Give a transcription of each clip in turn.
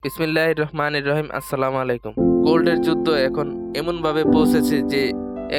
বিসমিল্লাহির রহমানির রহিম। আসসালামু আলাইকুম। গোল্ডের যুদ্ধ এখন এমনভাবে পৌঁছেছে যে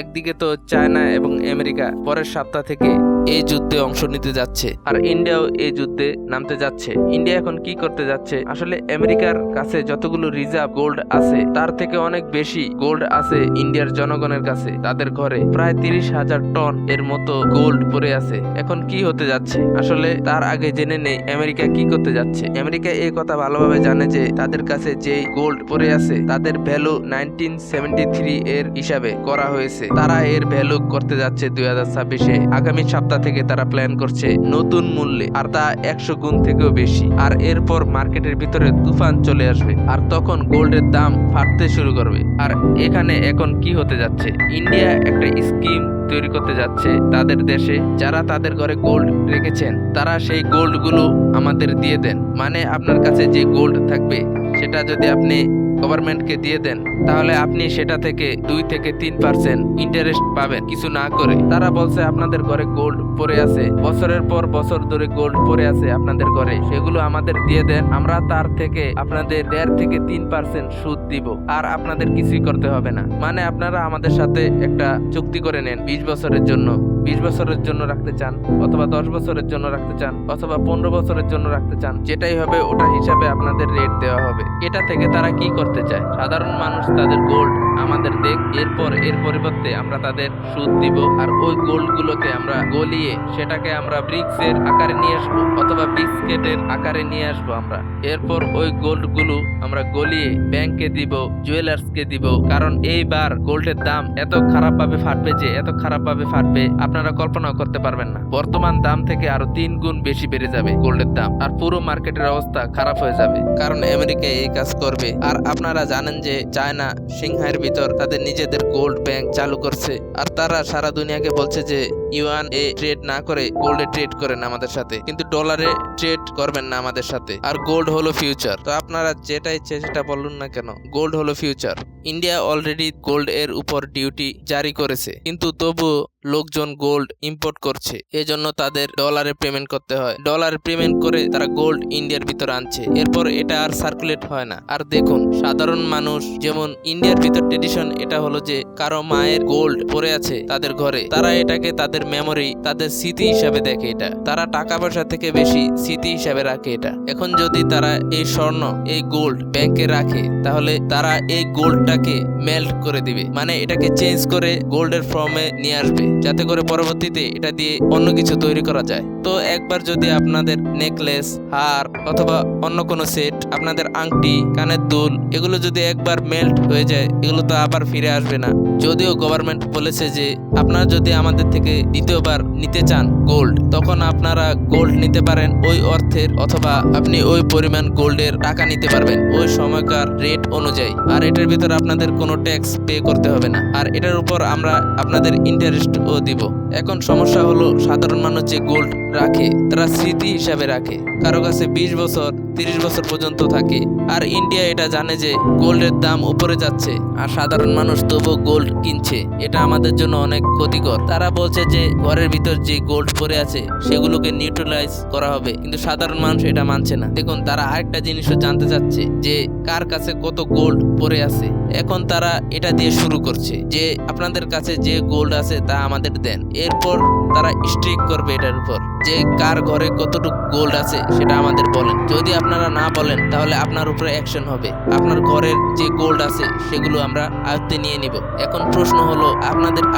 একদিকে তো চায়না এবং আমেরিকা পরের সপ্তাহ থেকে এই যুদ্ধে অংশ নিতে যাচ্ছে, আর ইন্ডিয়াও এই যুদ্ধে নামতে যাচ্ছে। ইন্ডিয়া এখন কি করতে যাচ্ছে? আসলে আমেরিকার কাছে যতগুলো রিজার্ভ গোল্ড আছে তার থেকে অনেক বেশি গোল্ড আছে ইন্ডিয়ার জনগণের কাছে। তাদের ঘরে প্রায় 30,000 টন এর মতো গোল্ড পড়ে আছে। এখন কি হতে যাচ্ছে আসলে তার আগে জেনে নেই আমেরিকা কি করতে যাচ্ছে। আমেরিকা এই কথা ভালোভাবে জানে যে তাদের কাছে যে গোল্ড পড়ে আছে তাদের ভ্যালু 1973 এর হিসাবে করা হয়েছে। তারা এর ভ্যালু করতে যাচ্ছে 2026-এ। আগামী সপ্তাহ থেকে তারা প্ল্যান করছে নতুন মূল্যে, আর তা 100 গুণ থেকেও বেশি। আর এরপর মার্কেটের ভিতরে তুফান চলে আসবে, আর তখন গোল্ডের দাম ফাটতে শুরু করবে। আর এখানে এখন কি হতে যাচ্ছে? ইন্ডিয়া একটা স্কিম তৈরি করতে যাচ্ছে তাদের দেশে। যারা তাদের ঘরে গোল্ড রেখেছেন তারা সেই গোল্ড গুলো আমাদের দিয়ে দেন। মানে আপনার কাছে যে গোল্ড থাকবে সেটা যদি আপনি গভর্নমেন্টকে দিয়ে দেন তাহলে আপনি সেটা থেকে 2 থেকে 3% ইন্টারেস্ট পাবেন কিছু না করে। তারা বলছে আপনাদের ঘরে গোল্ড পড়ে আছে, বছরের পর বছর ধরে গোল্ড পড়ে আছে আপনাদের ঘরে, সেগুলো আমাদের দিয়ে দেন, আমরা তার থেকে আপনাদের 1.5 থেকে 3% সুদ দিব, আর আপনাদের কিছুই করতে হবে না। মানে আপনারা আমাদের সাথে একটা চুক্তি করে নেন 20 বছরের জন্য। 20 বছরের জন্য রাখতে চান, অথবা 10 বছরের জন্য রাখতে চান, অথবা 15 বছরের জন্য রাখতে চান, যেটাই হবে ওটা হিসাবে আপনাদের রেট দেওয়া হবে। এটা থেকে তারা কি করতে চায়? সাধারণ মানুষ তাদের গোল্ড আমাদের দেখ, এরপর এর পরিবর্তে আমরা তাদের সুদ দিব, আর ওই গোল্ড গুলোকে আমরা গলিয়ে সেটাকে আমরা ব্রিক্স এর আকারে নিয়ে আসবো, অথবা বিস্কেটের আকারে নিয়ে আসবো আমরা। এরপর ওই গোল্ড গুলো আমরা গলিয়ে ব্যাংকে দিব, জুয়েলার্স কে দিব। কারণ এইবার গোল্ডের দাম এত খারাপ ভাবে ফাটবে যে এত খারাপ ভাবে ফাটবে আপনারা কল্পনাও করতে পারবেন না। বর্তমান দাম থেকে আরো 3 গুণ বেশি বেড়ে যাবে গোল্ডের দাম, আর পুরো মার্কেটের অবস্থা খারাপ হয়ে যাবে। কারণ আমেরিকা এই কাজ করবে। আর আপনারা জানেন যে চায়না সিংহাইয়ের ভিতর তাদের নিজেদের গোল্ড ব্যাংক চালু করছে, আর তারা সারা দুনিয়াকে বলছে যে ইউয়ান এ ট্রেড না করে গোল্ডে ট্রেড করেন আমাদের সাথে, কিন্তু ডলারে ট্রেড করবেন না আমাদের সাথে। আর গোল্ড হলো ফিউচার। তো আপনারা যেটা ইচ্ছে সেটা বলুন না কেন, গোল্ড হলো ফিউচার। ইন্ডিয়া অলরেডি গোল্ড এর উপর ডিউটি জারি করেছে, কিন্তু তবুও লোকজন গোল্ড ইম্পোর্ট করছে। এজন্য তাদের ডলারে পেমেন্ট করতে হয়। ডলারে পেমেন্ট করে তারা গোল্ড ইন্ডিয়ার ভিতর আনছে, এরপর এটা আর সার্কুলেট হয় না। আর দেখুন সাধারণ মানুষ, যেমন ইন্ডিয়ার ভিতর ট্রেডিশন এটা হলো যে কারো মায়ের গোল্ড পড়ে আছে তাদের ঘরে, তারা এটাকে তাদের মেমোরি, তাদের স্মৃতি হিসাবে দেখে। এটা তারা টাকা পয়সা থেকে বেশি স্মৃতি হিসাবে রাখে এটা। এখন যদি তারা এই স্বর্ণ, এই গোল্ড ব্যাংকে রাখে তাহলে তারা এই গোল্ডটাকে মেল্ট করে দিবে, মানে এটাকে চেঞ্জ করে গোল্ডের ফর্মে নিয়ে আসবে, যাতে করে পরবর্তীতে এটা দিয়ে অন্য কিছু তৈরি করা যায়। তো একবার যদি আপনাদের নেকলেস, হার অথবা অন্য কোনো সেট, আপনাদের আংটি, কানের দুল, এগুলো যদি একবার মেল্ট হয়ে যায় এগুলো তো আবার ফিরে আসবে না। যদিও গভর্নমেন্ট বলেছে যে আপনারা যদি আমাদের থেকে দ্বিতীয়বার নিতে চান গোল্ড, তখন আপনারা গোল্ড নিতে পারেন ওই অর্থের, অথবা আপনি ওই পরিমাণ গোল্ডের টাকা নিতে পারবেন ওই সময়কার রেট অনুযায়ী। আর এটার ভিতরে আপনাদের কোনো ট্যাক্স পে করতে হবে না, আর এটার উপর আমরা আপনাদের ইন্টারেস্ট ও দিব। এখন সমস্যা হলো সাধারণ মানুষ যে গোল্ড রাখে তারা স্মৃতি হিসাবে রাখে, কারো কাছে 20 বছর 30 বছর পর্যন্ত থাকে। আর ইন্ডিয়া এটা জানে যে গোল্ডের দাম উপরে যাচ্ছে, আর সাধারণ মানুষ তবুও গোল্ড কিনছে। এটা আমাদের জন্য অনেক ক্ষতিকর। তারা বলছে যে ঘরের ভিতর যে গোল্ড পড়ে আছে সেগুলোকে নিউট্রালাইজ করা হবে, কিন্তু সাধারণ মানুষ এটা মানছে না। দেখুন তারা আরেকটা জিনিসও জানতে চাচ্ছে যে কার কাছে কত গোল্ড পড়ে আছে। এখন তারা এটা দিয়ে শুরু করছে যে আপনাদের কাছে যে গোল্ড আছে তা আমাদের দেন। এরপর তারা স্ট্রিক করবে এটার উপর যে কার ঘরে কতটুকু গোল্ড আছে সেটা আমাদের বলেন। যদি আপনারা না বলেন তাহলে আপনার উপরে অ্যাকশন হবে। আপনার ঘরের যে গোল্ড আছে সেগুলো আমরা আয়ত্তে নিয়ে নিব। এখন প্রশ্ন হলো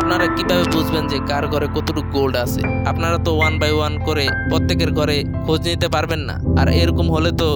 আপনারা কিভাবে বুঝবেন যে কার ঘরে কতটুকু গোল্ড আছে? আপনারা তো 1 বাই 1 করে প্রত্যেকের ঘরে খোঁজ নিতে পারবেন না, আর এরকম হলে তো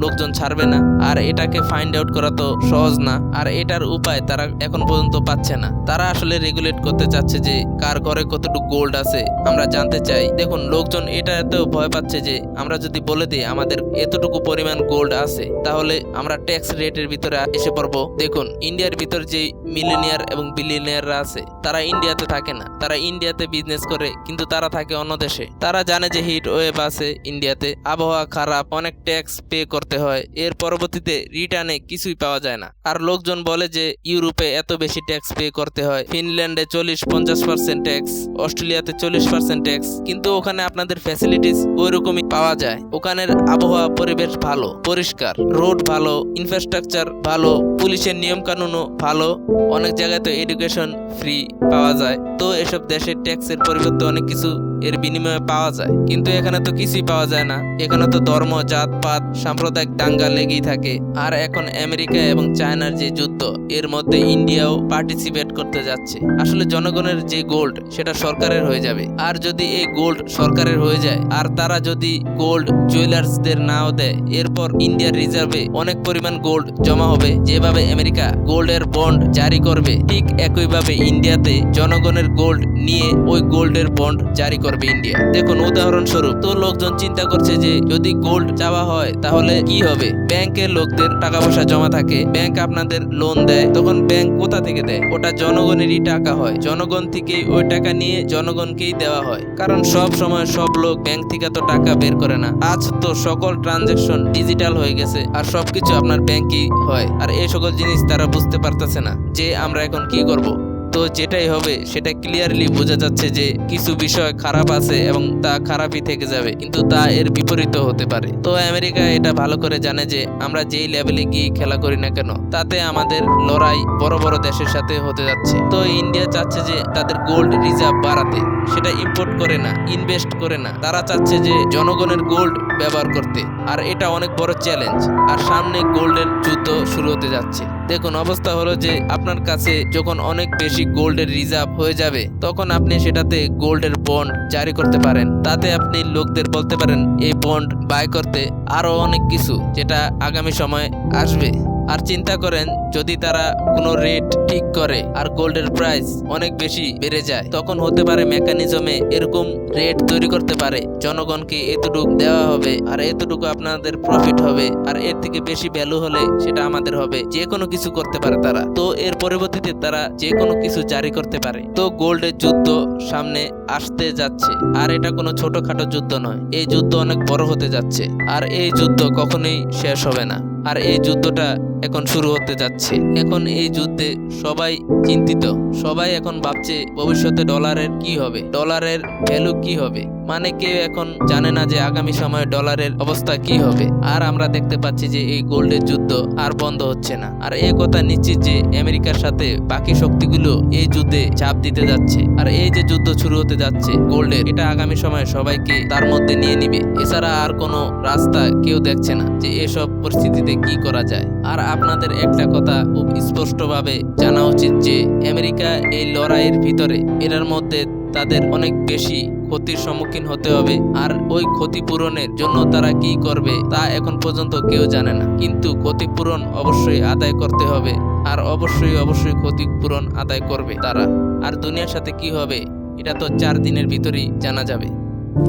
লোকজন ছাড়বে না। আর এটাকে ফাইন্ড আউট করা তো সহজ না, আর এটার উপায় তারা এখন পর্যন্ত পাচ্ছে না। তারা আসলে রেগুলেট করতে চাচ্ছে যে কার ঘরে কতটুকু গোল্ড আছে আমরা জানতে চাই। দেখুন লোকজন এটা এত ভয় পাচ্ছে যে আমরা যদি বলে দিই আমাদের এতটুকু পরিমাণ গোল্ড আছে তাহলে আমরা ট্যাক্স রেটের ভিতরে এসে পড়বো। দেখুন ইন্ডিয়ার ভিতর যে মিলিনিয়ার এবং বিলিনিয়াররা আছে তারা ইন্ডিয়াতে থাকে না, তারা ইন্ডিয়াতে বিজনেস করে, কিন্তু তারা থাকে অন্য দেশে। তারা জানে যে হিট ওয়েভ আছে ইন্ডিয়াতে, আবহাওয়া খারাপ, অনেক ট্যাক্স পে করতে করতে হয়, এর পরবর্তীতে রিটার্নে কিছুই পাওয়া যায় না। আর লোকজন বলে যে ইউরোপে এত বেশি ট্যাক্স পে করতে হয়, ফিনল্যান্ডে 40-50% ট্যাক্স, অস্ট্রেলিয়াতে 40% ট্যাক্স, কিন্তু ওখানে আপনাদের ফ্যাসিলিটিস ওইরকমই পাওয়া যায়। ওখানের আবহাওয়া পরিবেশ ভালো, পরিষ্কার, রোড ভালো, ইনফ্রাস্ট্রাকচার ভালো, পুলিশের নিয়ম কানুনও ভালো, অনেক জায়গায় তো এডুকেশন ফ্রি পাওয়া যায়। তো এসব দেশের ট্যাক্সের পরিবর্তে অনেক কিছু এর বিনিময়ে পাওয়া যায়, কিন্তু এখানে তো কিছুই পাওয়া যায় না। এখানে তো ধর্ম, জাতপাত, সাম্প্রদায়িক দাঙ্গা লেগেই থাকে। আর এখন আমেরিকা এবং চায়নার যে যুদ্ধ, এর মধ্যে ইন্ডিয়াও পার্টিসিপেট করতে যাচ্ছে। আসলে জনগণের যে গোল্ড সেটা সরকারের হয়ে যাবে। আর যদি এই গোল্ড সরকারের হয়ে যায় আর তারা যদি গোল্ড জুয়েলার্সদের নাও দেয়, এরপর ইন্ডিয়ার রিজার্ভে অনেক পরিমাণ গোল্ড জমা হবে। যেভাবে আমেরিকা গোল্ডের বন্ড জারি করবে, ঠিক একইভাবে ইন্ডিয়াতে জনগণের গোল্ড নিয়ে ওই গোল্ডের বন্ড জারি করবে ইন্ডিয়া। দেখুন উদাহরণস্বরূপ, তো লোকজন চিন্তা করছে যে যদি গোল্ড চাওয়া হয় তাহলে কি হবে? ব্যাংকের লোকদের টাকা পয়সা জমা থাকে, ব্যাংক আপনাদের লোন দেয়, তখন ব্যাংক কোথা থেকে দেয়? ওটা জনগণেরই টাকা হয়, জনগণ থেকেই ওই টাকা নিয়ে জনগণকেই দেওয়া হয়। কারণ সব সময় সব লোক ব্যাংক থেকে তো টাকা বের করে না। আজ তো সকল ট্রানজাকশন ডিজিটাল হয়ে গেছে আর সবকিছু আপনার ব্যাংকেই হয়। আর এই সকল জিনিস তারা বুঝতে পারতেছে না যে আমরা এখন কি করব। তো যেটাই হবে সেটা ক্লিয়ারলি বোঝা যাচ্ছে যে কিছু বিষয় খারাপ আছে এবং তা খারাপই থেকে যাবে, কিন্তু তা এর বিপরীত হতে পারে। তো আমেরিকা এটা ভালো করে জানে যে আমরা যেই লেভেলে গিয়ে খেলা করি না কেন, তাতে আমাদের লড়াই বড় বড় দেশের সাথে হতে যাচ্ছে। তো ইন্ডিয়া চাচ্ছে যে তাদের গোল্ড রিজার্ভ বাড়াতে, সেটা ইম্পোর্ট করে না, ইনভেস্ট করে না, তারা চাচ্ছে যে জনগণের গোল্ড ব্যবহার করতে। আর এটা অনেক বড় চ্যালেঞ্জ। আর সামনে গোল্ডের যুদ্ধ শুরু হতে যাচ্ছে। দেখুন অবস্থা হলো যে আপনার কাছে যখন অনেক বেশি গোল্ডের রিজার্ভ হয়ে যাবে, তখন আপনি সেটাতে গোল্ডের বন্ড জারি করতে পারেন। তাতে আপনি লোকদের বলতে পারেন এই বন্ড বাই করতে, আরো অনেক কিছু যেটা আগামী সময় আসবে। আর চিন্তা করেন যদি তারা কোনো রেট ঠিক করে আর গোল্ডের প্রাইস অনেক বেশি বেড়ে যায়, তখন হতে পারে মেকানিজমে এরকম রেট তৈরি করতে পারে, জনগণকে এতটুকু দেওয়া হবে আর এতটুকু আপনাদের প্রফিট হবে, আর এর থেকে বেশি ভ্যালু হলে সেটা আমাদের হবে। যে কোনো কিছু করতে পারে তারা। তো এর পরবর্তীতে তারা যে কোনো কিছু জারি করতে পারে। তো গোল্ডের যুদ্ধ সামনে আসতে যাচ্ছে। আর এটা কোনো ছোটখাটো যুদ্ধ নয়, এই যুদ্ধ অনেক বড় হতে যাচ্ছে। আর এই যুদ্ধ কখনোই শেষ হবে না। আর এই যুদ্ধটা এখন শুরু হতে যাচ্ছে। এখন এই যুদ্ধে সবাই চিন্তিত, সবাই এখন ভাবছে ভবিষ্যতে ডলারের কি হবে, ডলারের ভ্যালু কি হবে। মানে কেউ এখন জানে না যে আগামী সময়ে ডলারের অবস্থা কি হবে। আর আমরা দেখতে পাচ্ছি যে এই গোল্ডের যুদ্ধ আর বন্ধ হচ্ছে না। আর এই কথা নিশ্চিত যে আমেরিকার সাথে বাকি শক্তিগুলো এই যুদ্ধে চাপ দিতে যাচ্ছে। আর এই যে যুদ্ধ শুরু হতে যাচ্ছে গোল্ডের, এটা আগামী সময়ে সবাইকে তার মধ্যে নিয়ে নিবে। এছাড়া আর কোনো রাস্তা কেউ দেখছে না যে এসব পরিস্থিতিতে কি করা যায়। আর আপনাদের একটা কথা খুব স্পষ্টভাবে জানা উচিত যে আমেরিকা এই লড়াইয়ের ভিতরে, এটার মধ্যে তাদের অনেক বেশি ক্ষতির সম্মুখীন হতে হবে। আর ওই ক্ষতিপূরণের জন্য তারা কি করবে তা এখন পর্যন্ত কেউ জানে না, কিন্তু ক্ষতিপূরণ অবশ্যই আদায় করতে হবে। আর অবশ্যই ক্ষতিপূরণ আদায় করবে তারা। আর দুনিয়ার সাথে কি হবে এটা তো 4 দিনের ভিতরেই জানা যাবে।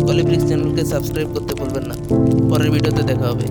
কলিব্রিক্স চ্যানেলকে সাবস্ক্রাইব করতে ভুলবেন না। পরের ভিডিওতে দেখা হবে।